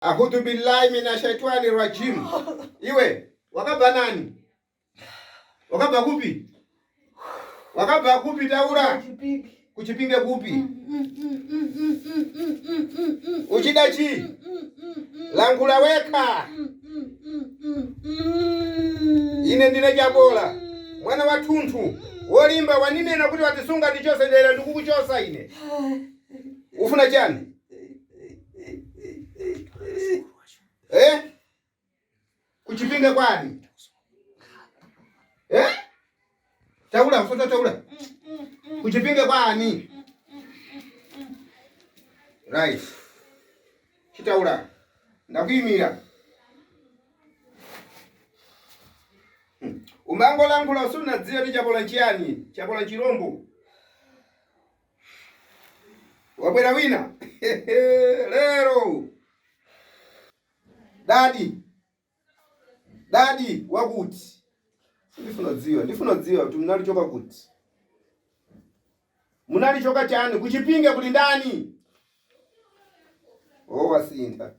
A'udhu billahi minashaitani rajim. Iwe wakaba nani? Wakaba kupi? Wakaba kupi Taura? Kuchipinge kupi? Uchidachi? Langula weka. Ine ndine Chapola. Mwana wa Tuntu. Wolimba wanine na kuti watisunga ndichose dera ndikukuchosa ine. Ufuna chani? Kuchipinga kwani? Taura, usota Taura. Kuchipinga kwani? Right. Chitaura. Ndakuimira. Umango langu la usuna dzia ndi Chapola nchiani? Chapola chirombo. Wabwera wina. Lero. Dadi wakuti. Ndifuna dziwa kuti munalichoka kuti. Munalichoka chani kuchipinga kuli ndani? Wasinta.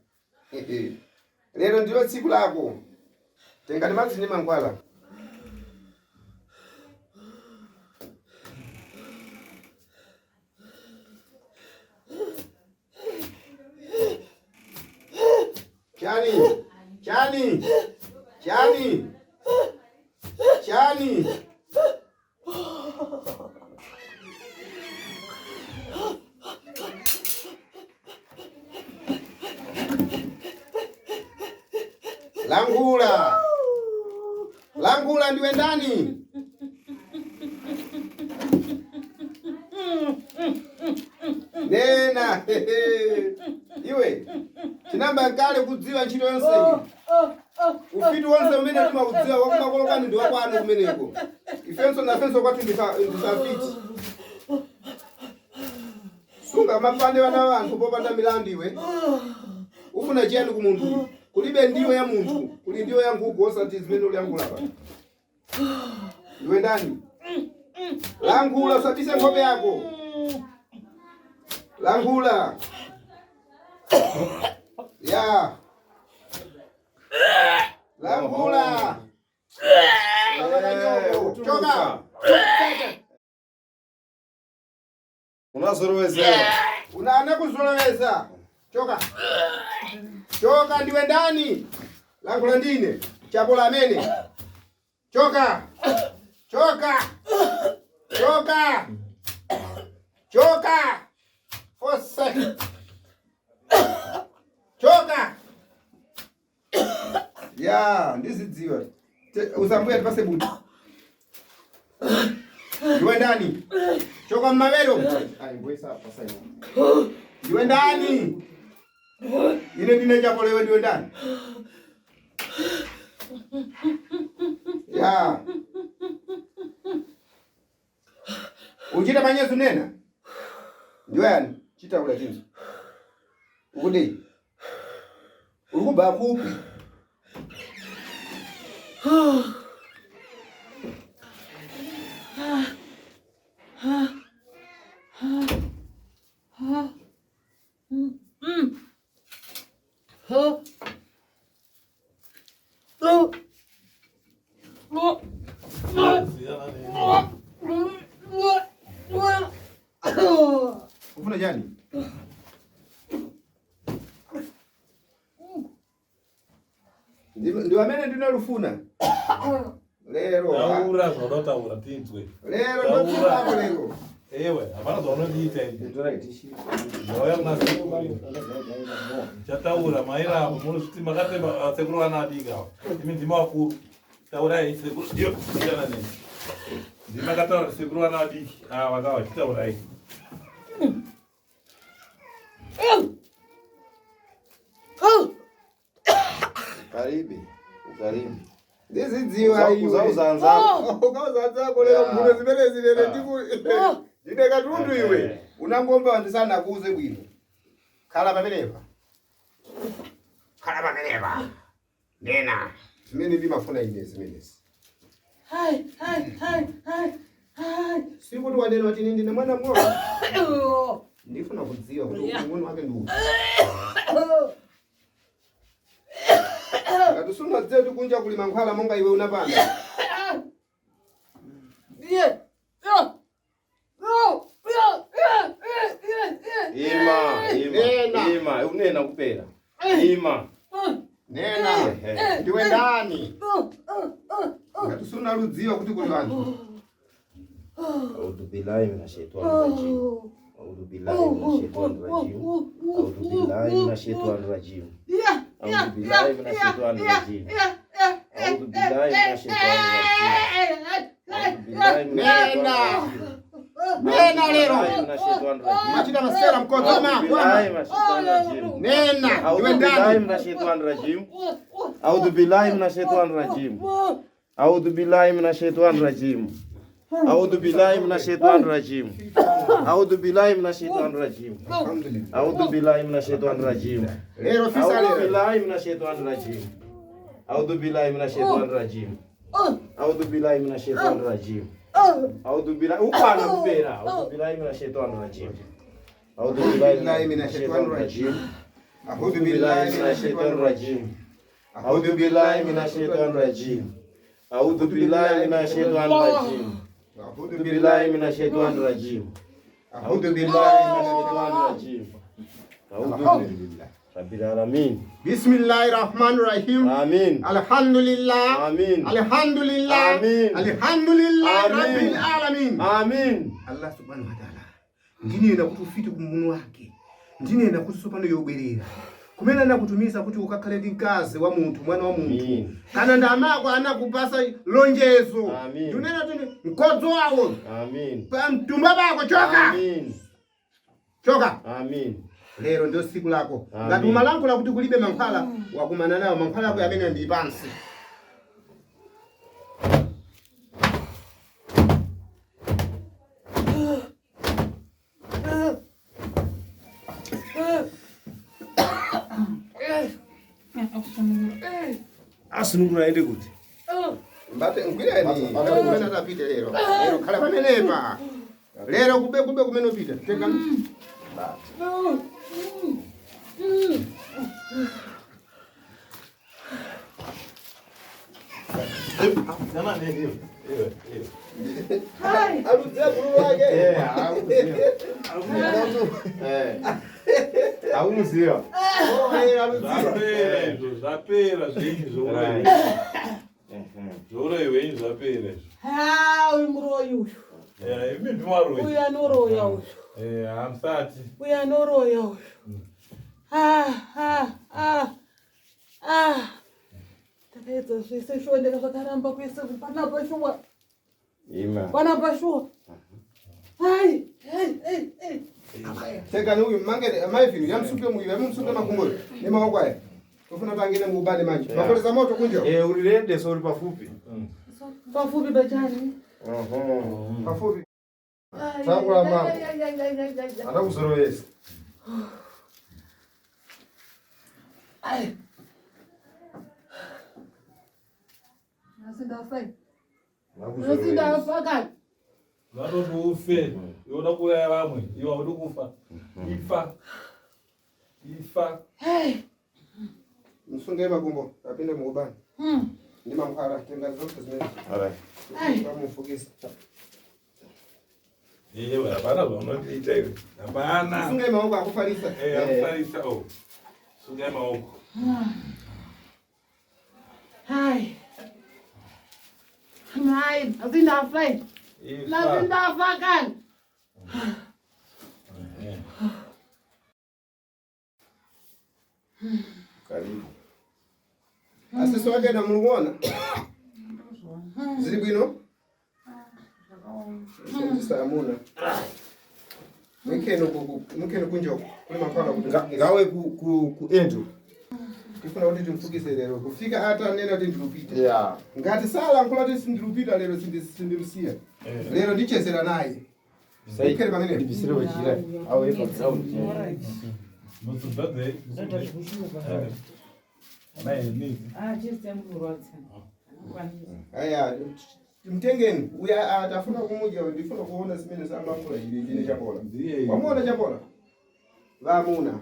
Lero ndilo tsiku lako. Tengani madzi ndi mankhwala. Chani. Langula ndiwe ndani? Nena. Iwe. Chinamba nkale kudziwa ntchito yonse iyi. Ufiti wonse umene timakudziwa wakumakolo kwani ndi wakwanu kumeneko. Ifenso nafenso kwathu ndisafiti. Sunga mapande wana wanthu popanda milandu iwe. Ufuna chiyani ku munthu? Kulibe ndiwo ya munthu, kuli ndiwo ya nkhuku osati zimene uliangula pa. Iwe ndani? Langula usabise ng'ombe yako. Langula. Ya. Langula. Choka. Unazoroweza. Unaana kuzoroweza. Choka ndiwe ndani? Langula ndine. Chapola amene. Choka. Ose. Choka. Ya, ndizidziwa. Usambuya tipase buti. Ndiwe ndani? Choka mmavero. Ai, ngoisa pasa hiyo. Ndiwe ndani? Ine ndine Chapola iwe ndiwe ndani? Ya. Uchita manyezu nena? Ndiwe yani? Chita ula tinzo. Ukudi? Ukuba kupi? Ufuna jani? Ndiwa mene ndinalufuna. Lero. Taura zodota ura tinzwe. Lero ndotula lero. Ewe, abana zono dite. Ndora itishi. Noya mnasiku. Chataura maira mulu sitima kate Sekuru anadiga. Imi ndima ku Taura ise ndio jana nini. Ndima kata Sekuru anadi. Wagawa Taura hii. Ukaribi. Ndizidziwa iwe. Ukauzanza lero mbuno zimene zilele ndiku. Ndine katundu iwe. Unangomba ndisana kuuze bwino. Khala pamenepa. Nena. Zimene ndimafuna ine zimenezi. Hai. Sikuti wanena wati ndine mwana mng'ono. Ndifuna kudziwa kuti umuni wake ndi uti. Ngati suna zetu kunja kulima nkhwala monga iwe unapanda. Ima, unena kupera. Ima. Nena. Ndiwe ndani. Ngati suna ludziwa kuti kuli wanthu. A'udhu billahi minash shaitani rajim. A'udhu billahi minash shaitani rajim. A'udhu billahi minash shaitani rajim. A'udhu billahi minash shaitani rajim. A'udhu billahi minash shaitani rajim. Nena lero. Machida masera mkono mama. Nena. A'udhu billahi minash shaitani rajim. A'udhu billahi minash shaitani rajim. A'udhu billahi minash shaitani rajim. A'udhu billahi minash shaitani rajim. A'udhu billahi minash shaitani rajim. A'udhu billahi minash shaitani rajim. Lero fisa A'udhu lero. billahi minash shaitani rajim. A'udhu billahi minash shaitani rajim. A'udhu billahi minash shaitani rajim. A'udhu billahi upana kupera. A'udhu billahi minash shaitani rajim. A'udhu billahi minash shaitani rajim. A'udhu A'udhu billahi minash shaitani rajim. A'udhu billahi minash shaitani rajim. A'udhu billahi minash shaitani rajim. A'udhu billahi minash shaitani rajim. A'udhu billahi minash shaitani rajim. A'udhu billahi rabbil alamin. Bismillahirrahmanirrahim. Amin. Alhamdulillah. Amin. Alhamdulillah. Amin. Alhamdulillah Amin. rabbil alamin. Amin. Allah subhanahu wa ta'ala. Ndinena kuti ufite kumunu wake. Ndinena kuti sopano yobwerera. Kumene anakutumiza kuti ukakhale ndi mkazi wa munthu, mwana wa munthu. Kana ndamako anakupasa lonjezo. Amin. Ndinena kuti mkodzo wawo. Amin. Pa mtumba bako choka. Amin. Choka. Amin. Lero ndio siku lako. Amin. Ngati umalankhula kuti kulibe mankhwala wakumana nayo, mankhwala yako yamene ndi pansi. Asunungura ende kuti. Mbate ngwireni. Kumene atapite lero. Lero khala pamenepa. Lero kube kumene upita. Tenga. Jamani hiyo. Hai. Aludzia bulu wake. Aumuzio. Oh, aludzia. Zapera, gente, zora. Zora iwe zapera. Mroyo. Mimi ndimaro. Uya noroya uyu. Amsati. Uya noroya uyu. Takaedza zvese shondeka zvakaramba kwese panapa shuwa. Ima. Panapa shuwa. Hai. Tenga ni huyu mangere maivini yamsuke muiwe yamsuke makumbo. Ni maoko haya. Ufuna pangine mubane manje. Makoleza moto kunja. Ulirende sori pafupi. Pafupi bachani. Pafupi. Takula mama. Anakuzorowesa. Nasindafaka. Vanoti ufe, yoda kuuraya vamwe, iwe haudi kufa. Ifa. Msunge makumbo. Apinde mubane. Ni mamkhara tenga zote zimene. Alright. Bamufukisa. Iye hapana vanoita iwe. Hapana. Msunge maoko akufarisa. Akufarisa o. Sungai maoko. Hai. Hai, nasindafaka. Nasindafaka. Karibu. Asisi wake na muluona. Zili bwino? Sasa amuna. Mkeno kunjoko. Kule makala kuti. Ngawe ku Andrew. Kifuna kuti timfukise lero. Kufika hata nena kuti ndilupita. Yeah. Ngati sala nkula kuti sindilupita lero sindirusiya. Lero ndichezera naye. Sai Ikele pamene. ndibisire wachira. Awe epa sawu. Muito bem. Aya, mtengeni. Uya atafuna kumuja ndifuna kuona simene sambafula ili Chapola. Wamuona Chapola? Vamuna.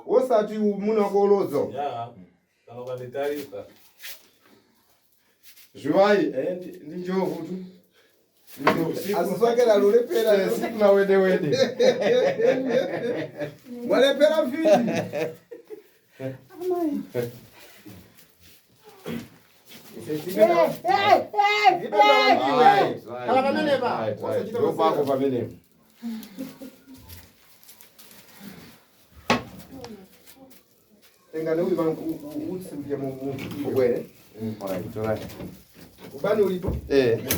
Osati muna kolozo. Ya, kalau kali taarifa. Zhuai, ndi njovu tu. Asiswakela lulepera Siku na wede. mwalepera vidi. Kala pamenepa. Ndo pako pamenepa. Tenga ne uyiba utsimpye mu bwere. Alright. Ubani ulipo?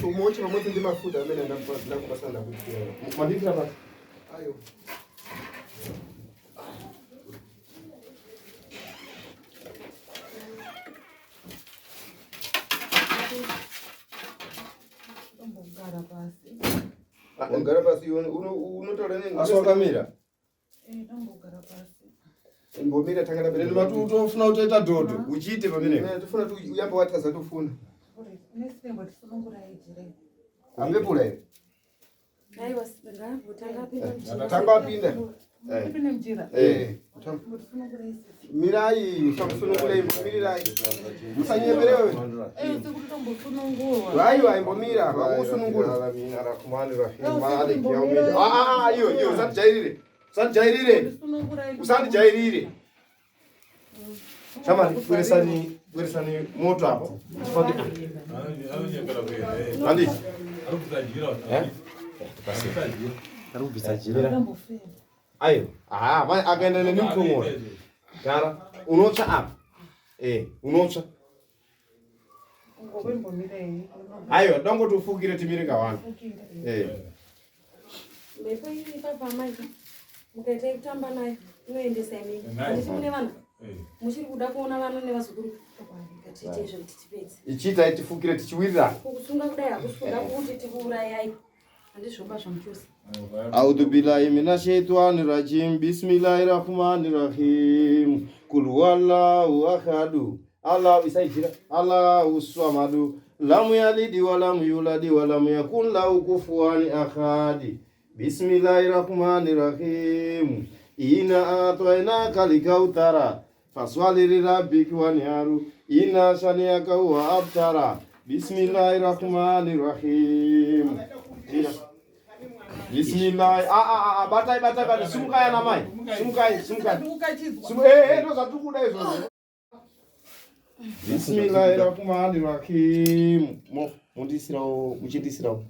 Umochi pamoja ndi mafuta amene ndakupasana kutia. Mandikira pa. Ayo. Ungara pasi unotora nini? Aswakamira. Ndambogara pasi. Ngomira tangana Ndi matuto ufuna uteta dodo. Uchite pamenepa. Tufuna tu uyamba wataza tufuna. Nesimbo tisunungura ijire. Ambepula ere. Aiwa sanga utanga pinda. Natamba pinda. Pine mjira. Tisunungura isi. Mirai samusunungula mirai. Musanyebelewe. Sekuti tombosunungura. Aiwa imbomira vakusunungula. Rahmani Rahim. Malik yaumid. Iyo usatijairire. Usatijairire. Usatijairire. Chama bweresani moto hapo. Andi. Ayo. Akaenda neni mkongo. Cara, unocha apa? Unocha. Ayo, dongo tufukire timire kawana. Mepo hivi papa mai. Mukaita kutamba naye. Unoendesa mimi. Ndisi mune vana. Muchiri kuda kuona vana nevazukuru. Ngatitezvo kuti tipedze. Ichita itifukire tichiwirira. Kusunga kudai hakusuda kuti tikuurayai. Handizvoba zvamuchosa. A'udhu billahi minashaitanir rajim. Bismillahirrahmanirrahim. Qul huwallahu ahad. Allahu isaijira. Allahu samad. Lam yalid wa lam yulad wa lam yakul lahu kufuwan ahad. Bismillahirrahmanirrahim. Inna a'tainaka al-kautsara faswali lirabbika wanhar. Inna shani'aka huwa abtar. Bismillahirrahmanirrahim. Bismillah. Batai. Sumukaya na mai. Sumukai. Ndo zatukuda hizo. Bismillahirrahmanirrahim. Muchindisirawo.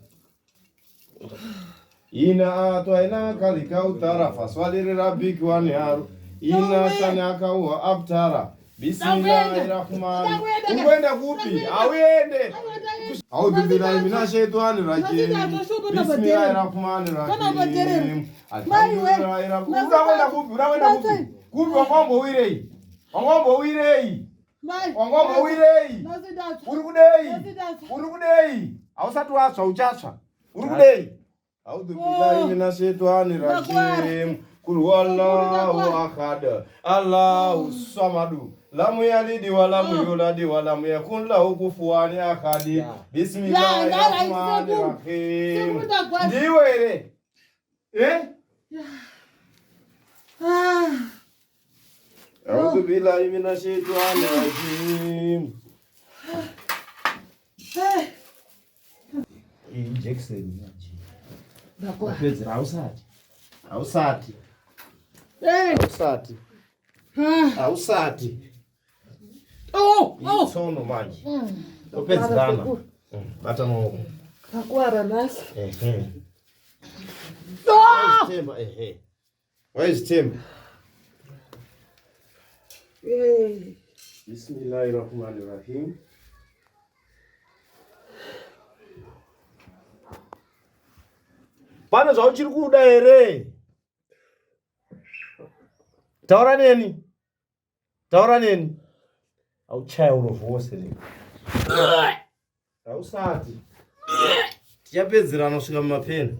Inna a'tainaka al-kautsara faswali lirabbika wanhar. Inna shani'aka huwa abtar. Bismillahirrahmanirrahim. Ukwenda kupi? Awende. A'udhu billahi minashaitanir rajim. Bismillahirrahmanirrahim. Alhamdulillah. Unakwenda kupi? Kupi wangombo wirei. Uri kudei. Ausati watsva uchatsva. Uri kudei. A'udhu billahi minashaitanir rajim. Qul huwallahu ahad. Allahu samad. Lam yalid wa lam yulad wa lam yakul lahu kufuwan ahad. Bismillahirrahmanirrahim. Ndiwe ere. A'udhu billahi minashaitanir rajim. Injection yachi. Ndakupedzera ausati. Sono manje. Opedzana. Bata no. Kakwara nasi. Where is Tim? Hey. Bismillahirrahmanirrahim. Pana zvauchiri kuda here? Taura neni. Auchaya urovhose ne. Ausati. Tichapedzerana kusvika mumapeni.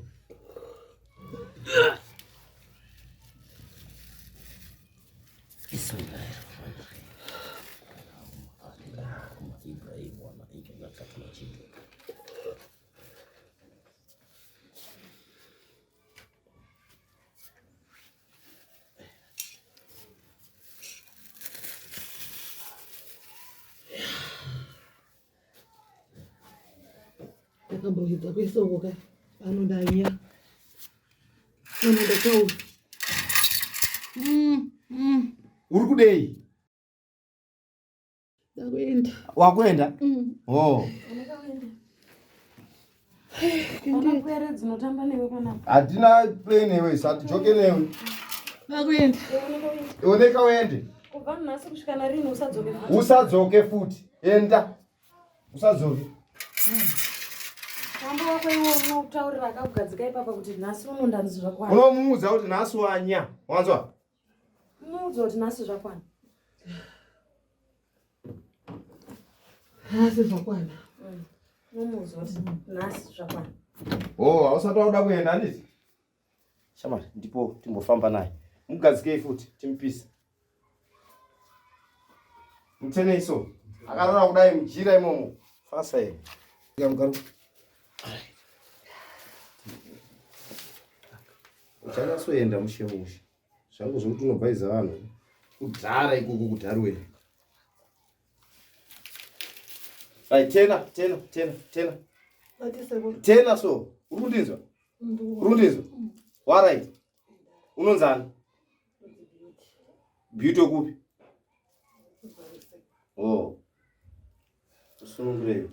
Ndakambohidza kwesoko kai. Anondanya. Anonda kau. Uri kudei? Ndakuenda. Wakuenda? Oh. Ona kwere dzinotamba newe panapa. Hatina play newe, satijoke newe. Ndakuenda. Oneka uende. Kubva nhasi kusvika narini usadzoke futi. Usadzoke futi. Enda. Usadzoke. Mambo wako iwo unotaurira akakugadzika ipapa kuti nhasi unondanzi zvakwana. Unomuudza kuti nhasi wanya. Wanzwa? Unoudza kuti nhasi zvakwana. Nhasi zvakwana. Unomuudza kuti nhasi zvakwana. Oh, hausati wauda kuenda handiti? Shamari, ndipo timbofamba naye. Mugadzikei futi, timupise. Mutene iso. Akarara kudai mujira imomo. Fasa here. Mugaru. Uchakasoenda mushemushe. Zvangu zvokuti unobvaiza vanhu. Kudhara ikuku kudharwe. Right, tena. Tena so. Urundizwa? Urundizwa? Warai. Unonzana? Beauty okupi? Oh. Usunungure.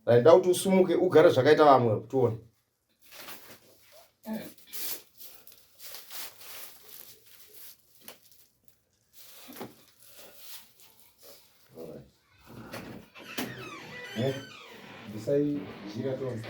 Right, dauti usumuke ugare zvakaita vamwe tuone. Alright. Bisai gira tuone.